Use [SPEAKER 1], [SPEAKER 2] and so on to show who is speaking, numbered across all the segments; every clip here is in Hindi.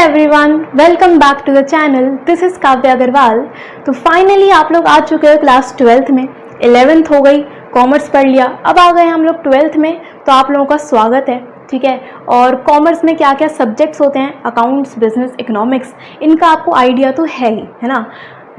[SPEAKER 1] Everyone, welcome back to the channel. This is Kavya Agarwal. तो फाइनली आप लोग आ चुके हो क्लास 12th में। 11th हो गई, कॉमर्स पढ़ लिया, अब आ गए हम लोग 12th में। तो आप लोगों का स्वागत है, ठीक है। और कॉमर्स में क्या क्या सब्जेक्ट्स होते हैं, अकाउंट्स, बिजनेस, इकोनॉमिक्स, इनका आपको आइडिया तो है ही, है ना।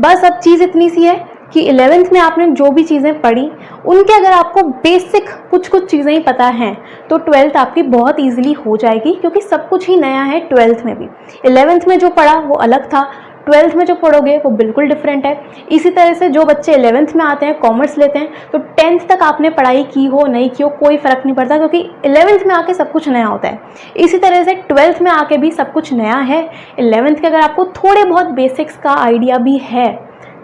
[SPEAKER 1] बस अब चीज़ इतनी सी है कि 11th में आपने जो भी चीज़ें पढ़ी उनके अगर आपको बेसिक कुछ चीज़ें ही पता हैं तो 12th आपकी बहुत ईजिली हो जाएगी, क्योंकि सब कुछ ही नया है 12th में भी। 11th में जो पढ़ा वो अलग था, 12th में जो पढ़ोगे वो बिल्कुल डिफरेंट है। इसी तरह से जो बच्चे 11th में आते हैं, कॉमर्स लेते हैं, तो 10th तक आपने पढ़ाई की हो नहीं की हो कोई फ़र्क नहीं पड़ता, क्योंकि 11th में आके सब कुछ नया होता है। इसी तरह से 12th में आके भी सब कुछ नया है। 11th के अगर आपको थोड़े बहुत बेसिक्स का आइडिया भी है,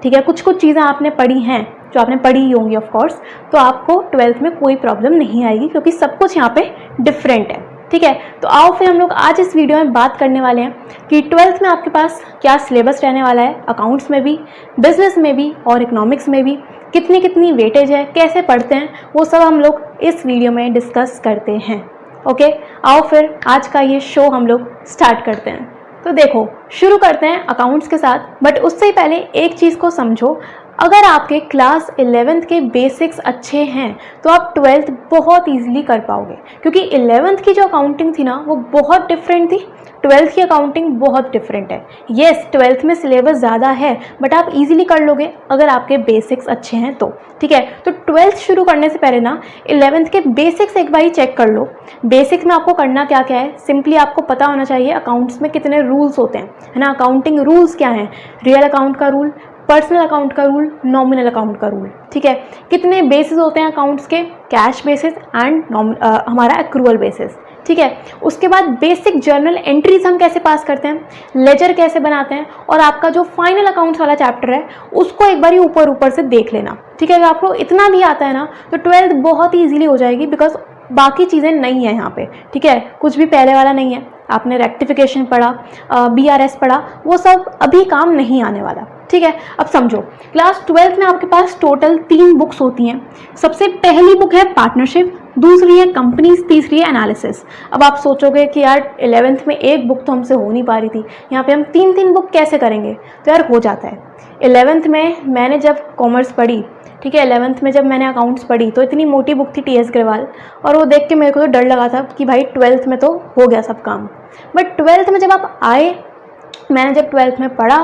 [SPEAKER 1] ठीक है, कुछ चीज़ें आपने पढ़ी हैं जो आपने पढ़ी ही होंगी ऑफ कोर्स, तो आपको 12th में कोई प्रॉब्लम नहीं आएगी, क्योंकि सब कुछ यहाँ पे डिफरेंट है, ठीक है। तो आओ फिर हम लोग आज इस वीडियो में बात करने वाले हैं कि 12th में आपके पास क्या सिलेबस रहने वाला है, अकाउंट्स में भी, बिजनेस में भी और इकोनॉमिक्स में भी, कितनी वेटेज है, कैसे पढ़ते हैं, वो सब हम लोग इस वीडियो में डिस्कस करते हैं। ओके, आओ फिर आज का ये शो हम लोग स्टार्ट करते हैं। तो देखो, शुरू करते हैं अकाउंट्स के साथ, बट उससे ही पहले एक चीज़ को समझो। अगर आपके क्लास 11th के बेसिक्स अच्छे हैं तो आप 12th बहुत इजीली कर पाओगे, क्योंकि 11th की जो अकाउंटिंग थी ना वो बहुत डिफरेंट थी, 12th की अकाउंटिंग बहुत डिफरेंट है। येस, 12th में सिलेबस ज़्यादा है, बट आप इजीली कर लोगे अगर आपके बेसिक्स अच्छे हैं तो, ठीक है। तो 12th शुरू करने से पहले ना 11th के बेसिक्स एक बार ही चेक कर लो। बेसिक्स में आपको करना क्या क्या है, सिंपली आपको पता होना चाहिए अकाउंट्स में कितने रूल्स होते हैं, है ना। अकाउंटिंग रूल्स क्या हैं, रियल अकाउंट का रूल, पर्सनल अकाउंट का रूल, नॉमिनल अकाउंट का रूल, ठीक है। कितने बेसिस होते हैं अकाउंट्स के, कैश बेसिस एंड हमारा एक्रूअल बेसिस, ठीक है। उसके बाद बेसिक जर्नल एंट्रीज हम कैसे पास करते हैं, लेजर कैसे बनाते हैं, और आपका जो फाइनल अकाउंट्स वाला चैप्टर है उसको एक बार ऊपर से देख लेना, ठीक है। अगर आपको इतना भी आता है ना तो 12th बहुत ही ईजिली हो जाएगी, बिकॉज बाकी चीज़ें नहीं है यहाँ पे, ठीक है। कुछ भी पहले वाला नहीं है, आपने रेक्टिफिकेशन पढ़ा, BRS पढ़ा, वो सब अभी काम नहीं आने वाला, ठीक है। अब समझो, क्लास 12th में आपके पास टोटल 3 बुक्स होती हैं। सबसे पहली बुक है पार्टनरशिप, दूसरी है कंपनीज, तीसरी है एनालिसिस। अब आप सोचोगे कि यार 11th में एक बुक तो हमसे हो नहीं पा रही थी, यहाँ पे हम 3 बुक कैसे करेंगे, तो यार हो जाता है। 11th में मैंने जब कॉमर्स पढ़ी, ठीक है, 11th में जब मैंने अकाउंट्स पढ़ी तो इतनी मोटी बुक थी TS अग्रवाल, और वो देख के मेरे को तो डर लगा था कि भाई 12th में तो हो गया सब काम। बट 12th में जब आप आए, मैंने जब 12th में पढ़ा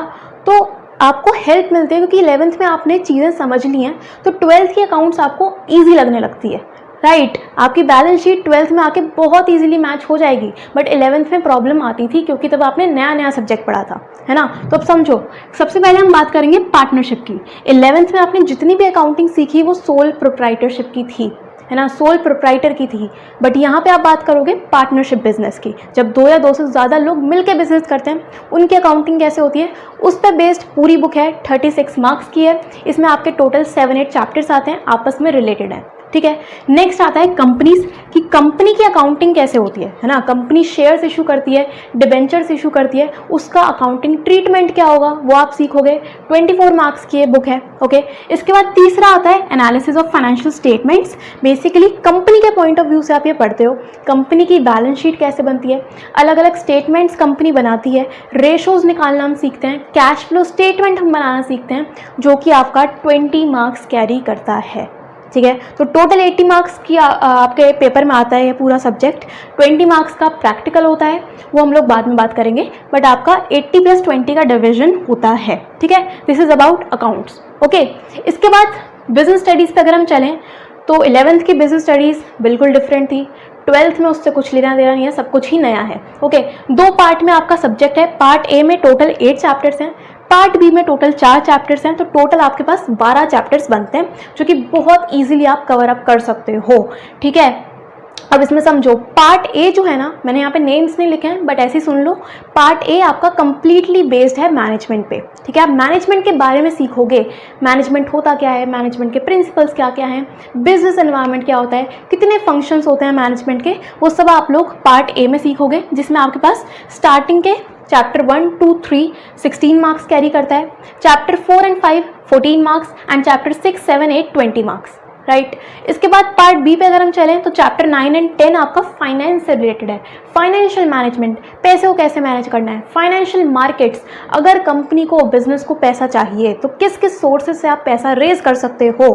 [SPEAKER 1] तो आपको हेल्प मिलती है, क्योंकि 11th में आपने चीज़ें समझ ली हैं तो 12th की अकाउंट्स आपको ईजी लगने लगती है, राइट। आपकी बैलेंस शीट 12th में आके बहुत इजीली मैच हो जाएगी, बट 11th में प्रॉब्लम आती थी क्योंकि तब आपने नया सब्जेक्ट पढ़ा था, है ना। तो अब समझो, सबसे पहले हम बात करेंगे पार्टनरशिप की। 11th में आपने जितनी भी अकाउंटिंग सीखी वो सोल प्रोप्राइटरशिप की थी, है ना, सोल प्रोप्राइटर की थी। बट यहाँ पे आप बात करोगे पार्टनरशिप बिजनेस की, जब 2 या 2 से ज़्यादा लोग मिलकर बिजनेस करते हैं उनकी अकाउंटिंग कैसे होती है, उस पर बेस्ड पूरी बुक है, 36 मार्क्स की है। इसमें आपके टोटल 7-8 चैप्टर्स आते हैं, आपस में रिलेटेड है, ठीक है। नेक्स्ट आता है कंपनीज, कि कंपनी की अकाउंटिंग कैसे होती है ना। कंपनी शेयर्स इशू करती है, डिबेंचर्स इशू करती है, उसका अकाउंटिंग ट्रीटमेंट क्या होगा वो आप सीखोगे। 24 मार्क्स की ये बुक है, ओके। इसके बाद तीसरा आता है analysis of financial statements. Basically company के पॉइंट ऑफ व्यू से आप ये पढ़ते हो, कंपनी की बैलेंस शीट कैसे बनती है, अलग अलग स्टेटमेंट्स कंपनी बनाती है, रेशोज निकालना हम सीखते हैं, कैश फ्लो स्टेटमेंट हम बनाना सीखते हैं, जो कि आपका 20 मार्क्स कैरी करता है, ठीक है। तो टोटल 80 मार्क्स की आपके पेपर में आता है ये पूरा सब्जेक्ट। 20 मार्क्स का प्रैक्टिकल होता है, वो हम लोग बाद में बात करेंगे, बट आपका 80 + 20 का डिवीजन होता है, ठीक है। This is about accounts, okay. इसके बाद बिजनेस स्टडीज़ पे अगर हम चलें तो 11th की बिजनेस स्टडीज़ बिल्कुल डिफरेंट थी, 12th में उससे कुछ लेना देना नहीं है, सब कुछ ही नया है, ओके। 2 पार्ट में आपका सब्जेक्ट है। पार्ट ए में टोटल 8 चैप्टर्स हैं, पार्ट बी में टोटल 4 चैप्टर्स हैं, तो टोटल आपके पास 12 चैप्टर्स बनते हैं, जो कि बहुत इजीली आप कवर अप कर सकते हो, ठीक है। अब इसमें समझो, पार्ट ए जो है ना, मैंने यहाँ पे नेम्स नहीं लिखे हैं बट ऐसे ही सुन लो। पार्ट ए आपका कंप्लीटली बेस्ड है मैनेजमेंट पे, ठीक है। आप मैनेजमेंट के बारे में सीखोगे, मैनेजमेंट होता क्या है, मैनेजमेंट के प्रिंसिपल्स क्या क्या हैं, बिजनेस एनवायरनमेंट क्या होता है, कितने फंक्शंस होते हैं मैनेजमेंट के, वो सब आप लोग पार्ट ए में सीखोगे, जिसमें आपके पास स्टार्टिंग के चैप्टर 1, 2, 3 16 मार्क्स कैरी करता है, chapter 4 and 5 14 marks, and chapter 6, 7, 8 20 marks, right. इसके बाद पार्ट बी पे अगर हम चलें तो चैप्टर 9 एंड 10 आपका फाइनेंस से रिलेटेड है। फाइनेंशियल मैनेजमेंट, पैसे को कैसे मैनेज करना है। फाइनेंशियल मार्केट्स, अगर कंपनी को, बिजनेस को पैसा चाहिए तो किस किस सोर्सेज से आप पैसा रेज कर सकते हो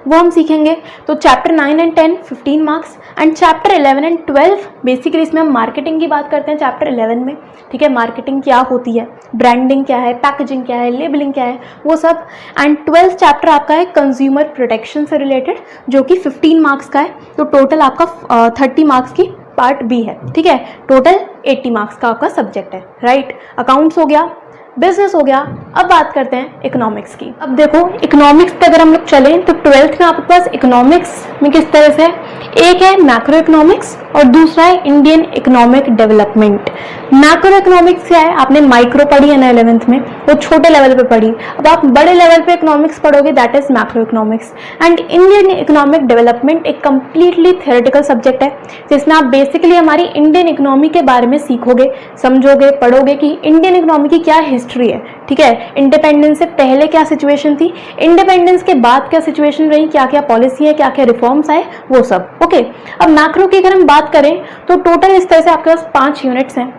[SPEAKER 1] वो हम सीखेंगे। तो chapter 9 and 10 15 marks and chapter 11 and 12 basically इसमें हम मार्केटिंग की बात करते हैं चैप्टर 11 में, ठीक है। मार्केटिंग क्या होती है, ब्रांडिंग क्या है, पैकेजिंग क्या है, लेबलिंग क्या है, वो सब। एंड 12th चैप्टर आपका है कंज्यूमर प्रोटेक्शन से रिलेटेड, जो कि 15 मार्क्स का है। तो टोटल आपका 30 मार्क्स की पार्ट बी है, ठीक है। टोटल 80 मार्क्स का आपका सब्जेक्ट है, राइट। अकाउंट्स हो गया, बिजनेस हो गया। अब बात करते हैं इकोनॉमिक्स की। अब देखो इकोनॉमिक्स पे अगर हम लोग चलें तो 12th में आपके पास इकोनॉमिक्स में किस तरह से एक है मैक्रो इकोनॉमिक्स और दूसरा है Indian economic development. Macro economics क्या है, आपने माइक्रो पढ़ी है ना 11th में, वो छोटे लेवल पे पढ़ी। अब आप बड़े लेवल पे इकोनॉमिक्स पढ़ोगे, that is macro economics. And Indian economic development एक कंप्लीटली थियोरेटिकल सब्जेक्ट है, जिसमें आप बेसिकली हमारी इंडियन इकोनॉमी के बारे में सीखोगे, समझोगे, पढ़ोगे कि इंडियन इकोनॉमी की क्या हिस्ट्री है, ठीक है। इंडिपेंडेंस से पहले क्या सिचुएशन थी, इंडिपेंडेंस के बाद क्या सिचुएशन रही, क्या क्या पॉलिसी है, क्या क्या रिफॉर्म्स आए, वो सब, ओके। अब मैक्रो की अगर हम बात करें तो टोटल इस तरह से आपके पास 5 यूनिट्स हैं।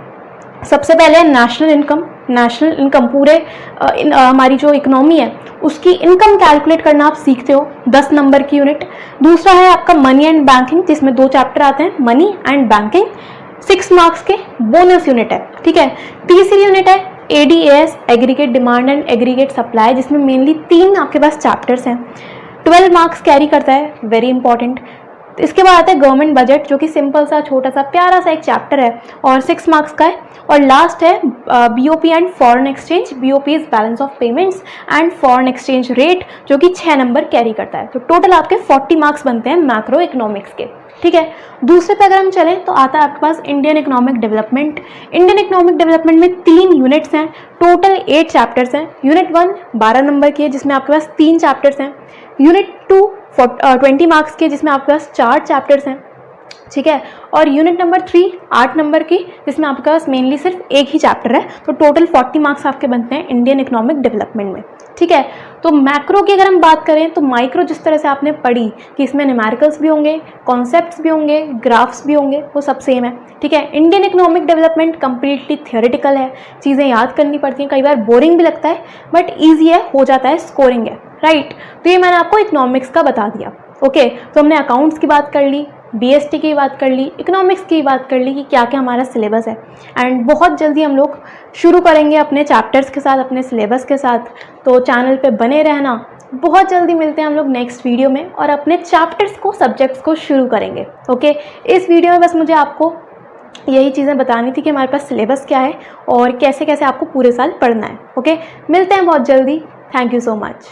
[SPEAKER 1] सबसे पहले है नेशनल इनकम। नेशनल इनकम पूरे हमारी जो इकोनॉमी है उसकी इनकम कैलकुलेट करना आप सीखते हो, 10 नंबर की यूनिट। दूसरा है आपका मनी एंड बैंकिंग, जिसमें 2 चैप्टर आते हैं, मनी एंड बैंकिंग, 6 मार्क्स के बोनस यूनिट है, ठीक है। तीसरी यूनिट है ADAS, aggregate demand and aggregate supply, जिसमें मेनली 3 आपके पास चैप्टर्स हैं, 12 मार्क्स कैरी करता है, वेरी इंपॉर्टेंट। इसके बाद आता है गवर्नमेंट बजट, जो कि सिंपल सा छोटा सा प्यारा सा एक चैप्टर है और 6 मार्क्स का है। और लास्ट है BOP and foreign exchange. BOP is balance of payments and foreign exchange rate, जो कि 6 नंबर कैरी करता है। तो टोटल आपके 40 मार्क्स बनते हैं मैक्रो इकोनॉमिक्स के, ठीक है। दूसरे पे अगर हम चलें तो आता है आपके पास Indian economic development. Indian economic development में 3 यूनिट्स हैं, टोटल 8 चैप्टर्स हैं। यूनिट 1 12 नंबर की है, जिसमें आपके पास 3 चैप्टर्स हैं। यूनिट 2 20 मार्क्स की, जिसमें आपके पास 4 चैप्टर्स हैं, ठीक है। और यूनिट नंबर 3 8 नंबर की, जिसमें आपके पास मेनली सिर्फ एक ही चैप्टर है। तो टोटल 40 मार्क्स आपके बनते हैं इंडियन इकोनॉमिक डेवलपमेंट में, ठीक है। तो मैक्रो की अगर हम बात करें तो माइक्रो जिस तरह से आपने पढ़ी कि इसमें न्यूमेरिकल्स भी होंगे, कॉन्सेप्ट्स भी होंगे, ग्राफ्स भी होंगे, वो सब सेम है, ठीक है। Indian economic development completely theoretical है, चीज़ें याद करनी पड़ती हैं, कई बार बोरिंग भी लगता है बट ईजी है, हो जाता है, स्कोरिंग है, राइट। तो ये मैंने आपको इकोनॉमिक्स का बता दिया, ओके। तो हमने अकाउंट्स की बात कर ली, BST की बात कर ली, इकोनॉमिक्स की बात कर ली कि क्या क्या हमारा सिलेबस है। एंड बहुत जल्दी हम लोग शुरू करेंगे अपने चैप्टर्स के साथ, अपने सिलेबस के साथ। तो चैनल पे बने रहना, बहुत जल्दी मिलते हैं हम लोग नेक्स्ट वीडियो में और अपने चैप्टर्स को, सब्जेक्ट्स को शुरू करेंगे, ओके। इस वीडियो में बस मुझे आपको यही चीज़ें बतानी थी कि हमारे पास सिलेबस क्या है और कैसे कैसे आपको पूरे साल पढ़ना है, ओके। मिलते हैं बहुत जल्दी, थैंक यू सो मच।